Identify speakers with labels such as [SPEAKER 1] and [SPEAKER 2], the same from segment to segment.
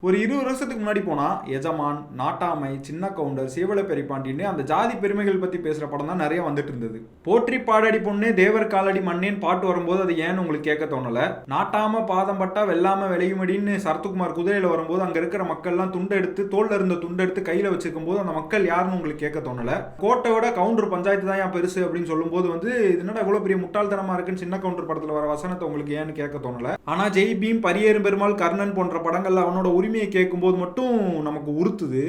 [SPEAKER 1] ஒரு 20 வருஷத்துக்கு முன்னாடி போனா எஜமான், நாட்டாமை, சின்ன கவுண்டர், சீவல பெரிப்பாண்டின்னு அந்த ஜாதி பெருமைகள் பத்தி பேசுற படம் தான் நிறைய வந்துட்டு இருந்தது. போற்றி பாடடி பொண்ணே தேவர் காலடி மண்ணேன்னு பாட்டு வரும்போது அது ஏன்னு உங்களுக்கு கேட்க தோணல. நாட்டாம பாதம் பட்டா வெள்ளாம விளையுமடின்னு சரத்குமார் குதிரையில வரும்போது அங்க இருக்கிற மக்கள் எல்லாம் துண்டெடுத்து தோல்ல இருந்த துண்டெடுத்து கையில வச்சிருக்கும் போது அந்த மக்கள் யாருன்னு உங்களுக்கு கேட்க தோணல. கோட்டையோட கவுண்டர் பஞ்சாயத்து தான் பெருசு அப்படின்னு சொல்லும் போது என்னடா இவ்வளவு பெரிய முட்டாள்தனமா இருக்குன்னு சின்ன கவுண்டர் படத்துல வர வசனத்தை உங்களுக்கு ஏன்னு கேட்க தோணல. ஆனா ஜெய் பீம், பரியேறும் பெருமாள், கர்ணன் போன்ற படங்கள்ல அவனோட உரிமையை கேட்கும் போது மட்டும் நமக்கு உறுத்துது.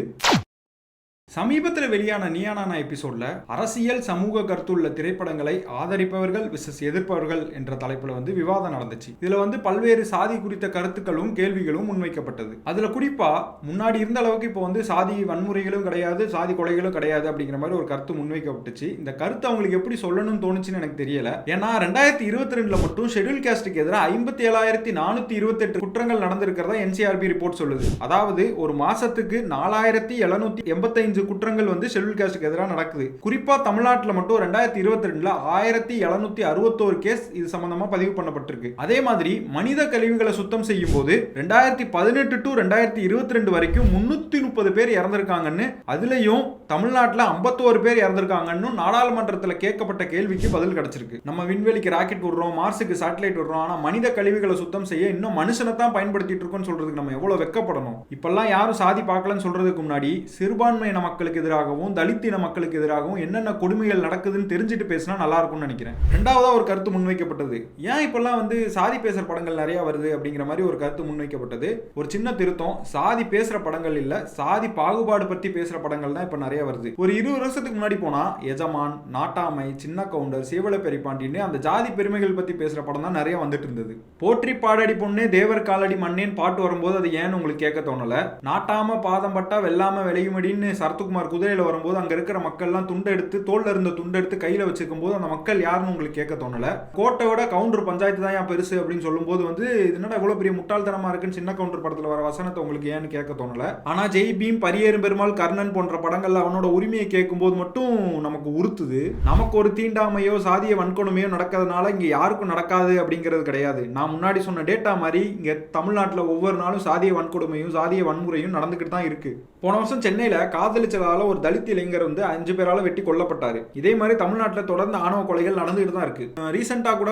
[SPEAKER 1] சமீபத்தில் வெளியான நீயானா எபிசோட்ல அரசியல் சமூக கருத்துள்ள திரைப்படங்களை ஆதரிப்பவர்கள் விசஸ் எதிர்ப்பவர்கள் என்ற தலைப்புல விவாதம் நடந்துச்சு. இதுல பல்வேறு சாதி குறித்த கருத்துக்களும் கேள்விகளும் முன்வைக்கப்பட்டது. அதுல குறிப்பா முன்னாடி இருந்த அளவுக்கு இப்போ சாதி வன்முறைகளும் கிடையாது, சாதி கொலைகளும் கிடையாது அப்படிங்கிற மாதிரி ஒரு கருத்து முன்வைக்கப்பட்டுச்சு. இந்த கருத்து அவங்களுக்கு எப்படி சொல்லணும்னு தோணுச்சுன்னு எனக்கு தெரியல. ஏன்னா 2022 மட்டும் ஷெட்யூல் காஸ்டுக்கு எதிராக 57,428 குற்றங்கள் நடந்திருக்கிறதா NCRB ரிப்போர்ட் சொல்லுது. அதாவது ஒரு மாசத்துக்கு 4,785 குற்றங்கள் ஷெட்யூல் காஸ்டுக்கு எதிராக நடக்குது. குறிப்பா தமிழ்நாட்டில் மட்டும் 2022 1,761 கேஸ் இது சம்பந்தமா பதிவு பண்ணப்பட்டிருக்கு. அதே மாதிரி மனித கழிவுகளை சுத்தம் செய்யும் போது 2018 to 2022 வரைக்கும் 330 பேர் இறந்திருக்காங்கன்னு, அதுலயும் தமிழ்நாட்டில் 51 பேர் இறந்திருக்காங்கன்னு நாடாளுமன்றத்தில் கேட்கப்பட்ட கேள்விக்கு பதில் கிடைச்சிருக்கு. நம்ம விண்வெளிக்கு ராக்கெட் விடுறோம், மார்ஸுக்கு சேட்டலைட் விடுறோம், ஆனா மனித கழிவுகளை சுத்தம் செய்ய இன்னும் மனுஷனை தான் பயன்படுத்திட்டு இருக்கோம்னு சொல்றதுக்கு நம்ம எவ்வளவு வெட்கப்படணும். இப்பெல்லாம் யாரும் சாதி பார்க்கலன்னு சொல்றதுக்கு முன்னாடி சிறுபான்மையின மக்களுக்கு எதிராகவும் தலித்தின மக்களுக்கு எதிராகவும் என்னென்ன கொடுமைகள் நடக்குதுன்னு தெரிஞ்சுட்டு பேசினா நல்லா இருக்கும்னு நினைக்கிறேன். ரெண்டாவதா ஒரு கருத்து முன்வைக்கப்பட்டது, ஏன் இப்பெல்லாம் சாதி பேசுற படங்கள் நிறைய வருது அப்படிங்கிற மாதிரி ஒரு கருத்து முன்வைக்கப்பட்டது. ஒரு சின்ன திருத்தம், சாதி பேசுற படங்கள் இல்ல, சாதி பாகுபாடு பத்தி பேசுற படங்கள் தான் இப்ப நிறைய வருது. ஒரு 20 வருஷத்துக்கு முன்னாடி போனா எஜமான், நாட்டாமை, சின்ன கவுண்டர், சீவல பெரிப்பாண்டின்னு அந்த ஜாதி பெருமைகள் பத்தி பேசுற படம் தான் நிறைய வந்துட்டு இருந்தது. போற்றி பாடடி பொண்ணே தேவர் காலடி மண்ணேன்னு பாட்டு வரும்போது அது ஏன்னு உங்களுக்கு கேட்க தோணல. நாட்டாம பாதம் பட்டா வெள்ளாம விளையுமடின்னு சரத்குமார் குதிரையில வரும்போது அங்க இருக்கிற மக்கள் எல்லாம் துண்டெடுத்து தோல்ல இருந்த துண்டெடுத்து கையில வச்சிருக்கும் போது அந்த மக்கள் யாருன்னு உங்களுக்கு கேட்க தோணல. கோட்டையோட கவுண்டர் பஞ்சாயத்து தான் பெருசு அப்படின்னு சொல்லும் போது என்னடா இவ்வளவு பெரிய முட்டாள்தனமா இருக்குன்னு சின்ன கவுண்டர் படத்துல வர வசனத்தை உங்களுக்கு ஏன்னு கேட்க தோணல. ஆனா ஜெய் பீம், பரியேறும் பெருமாள், கர்ணன் போன்ற படங்கள்ல அவனோட உரிமையை கேட்கும் போது மட்டும் நமக்கு உறுத்துது. நமக்கு ஒரு தீண்டாமையோ சாதிய வன்கொடுமையோ நடக்கிறதுனால இங்க யாருக்கும் நடக்காது அப்படிங்கிறது கிடையாது. நான் முன்னாடி சொன்ன டேட்டா மாதிரி இங்க தமிழ்நாட்டில் ஒவ்வொரு நாளும் சாதிய வன்கொடுமையும் சாதிய வன்முறையும் நடந்துகிட்டு தான் இருக்கு. போன வருஷம் சென்னையில காதலிச்சதால ஒரு தலித் இளைஞர் 5 பேரால வெட்டி கொல்லப்பட்டாரு. இதே மாதிரி தமிழ்நாட்டில் தொடர்ந்து ஆணவ கொலைகள் நடந்துகிட்டு தான் இருக்கு. ரீசெண்டா கூட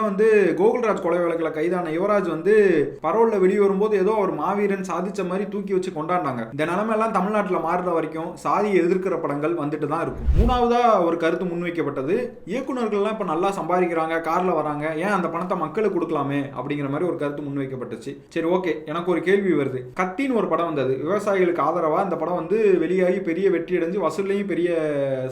[SPEAKER 1] கோகுல்ராஜ் கொலை வழக்கில் கைதான யுவராஜ் பரோல்ல வெளியே வரும்போது ஏதோ ஒரு மாவீரன் சாதிச்ச மாதிரி தூக்கி வச்சு கொண்டாடினாங்க. இந்த நிலைமை எல்லாம் தமிழ்நாட்டில் மாறுற வரைக்கும் சாதியை எதிர்க்கிற படங்கள் வந்துட்டு தான் இருக்கும். மூணாவதா ஒரு கருத்து முன்வைக்கப்பட்டது, இயக்குநர்கள்லாம் இப்ப நல்லா சம்பாதிக்கிறாங்க, கார்ல வராங்க, ஏன் அந்த பணத்தை மக்களுக்கு கொடுக்கலாமே அப்படிங்கிற மாதிரி ஒரு கருத்து முன்வைக்கப்பட்டுச்சு. சரி, ஓகே, எனக்கு ஒரு கேள்வி வருது. கத்தின்னு ஒரு படம் வந்தது, விவசாயிகளுக்கு ஆதரவா. அந்த படம் வெளியாகி பெரிய வெற்றி அடைஞ்சு வசூல்லையும் பெரிய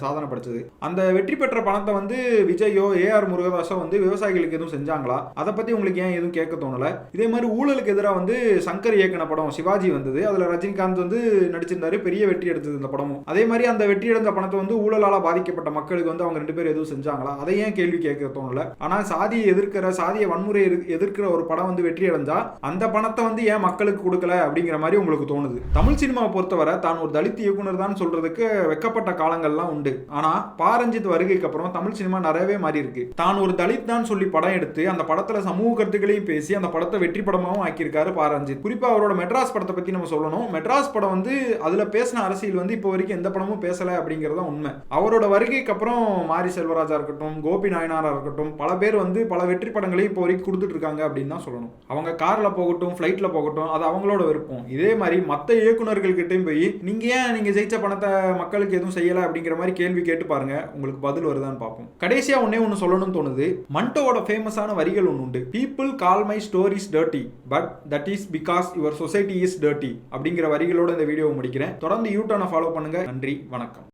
[SPEAKER 1] சாதனை படைச்சது. அந்த வெற்றி பெற்ற பணத்தை விஜயோ ஏஆர் முருகதாஸோ விவசாயிகளுக்கு எதுவும் செஞ்சாங்களா? அதை பத்தி உங்களுக்கு ஏன் எதுவும் கேட்க தோணல? இதே மாதிரி ஊழலுக்கு எதிராக சங்கர் இயக்குன படம் சிவாஜி வந்தது. அதுல ரஜினிகாந்த் நடிச்சிருந்தாரு, பெரிய வெற்றி எடுத்தது இந்த படமும். அதே மாதிரி அந்த வெற்றி எடுத்த பணத்தை ஊழலால பாதிக்கப்பட்ட மக்களுக்கு அவங்க 2 பேரும் எதுவும் செஞ்சாங்களா? அதை ஏன் கேள்வி கேட்க தோணல? ஆனா சாதியை எதிர்க்கிற, சாதிய வன்முறை எதிர்க்கிற ஒரு படம் வெற்றி அடைஞ்சா அந்த பணத்தை ஏன் மக்களுக்கு கொடுக்கல அப்படிங்கிற மாதிரி உங்களுக்கு தோணுது. தமிழ் சினிமாவை பொறுத்தவரை தான் ஒரு தலித் இயக்குனர் தான் சொல்றதுக்கு வெக்கப்பட்ட காலங்கள்லாம் உண்டு. ஆனா பாரஞ்சித் வருகைக்கு அப்புறம் தமிழ் சினிமா நிறையவே மாறி இருக்கு. தான் ஒரு தலித் தான் சொல்லி படம் எடுத்து அந்த படத்துல சமூக கருத்துக்களையும் பேசி அந்த படத்தை வெற்றி படமாகவும் ஆக்கியிருக்காரு பாரஞ்சித். குறிப்பா அவரோட மெட்ராஸ் படத்தை பத்தி நம்ம சொல்லணும். மெட்ராஸ் படம் அதுல பேசின அரசியல் இப்போ வரைக்கும் எந்த படமும் பேசல அப்படிங்கறத உண்மை. அவரோட வருகைக்கு அப்புறம் மாரி செல்வராஜா இருக்கட்டும், கோபி நாயனாரா இருக்கட்டும், பல பேர் பல வெற்றி படங்களையும் இப்போ வரைக்கும் கொடுத்துட்டு இருக்காங்க அப்படின்னு தான் சொல்லணும். அவங்க கார்ல போகட்டும், பிளைட்ல போகட்டும், அது அவங்களோட விருப்பம். இதே மாதிரி மத்த இயக்குநர்கள் கிட்டையும் போய் நீங்க ஜெயிச்ச பணத்தை மக்களுக்கு எதுவும் செய்யல அப்படிங்கிற மாதிரி கேள்வி கேட்டு பாருங்க, உங்களுக்கு பதில் வருதான்னு பார்ப்போம். கடைசியா ஒன்னு சொல்லணும்னு தோணுது. மண்டோவோட ஃபேமஸான வரிகள் ஒன்று உண்டு. People call my stories dirty but that is because your society is dirty அப்படிங்கிற வரிகளோட இந்த வீடியோவை முடிக்கிறேன். தொடர்ந்து யூடியூனை ஃபாலோ பண்ணுங்க. நன்றி, வணக்கம்.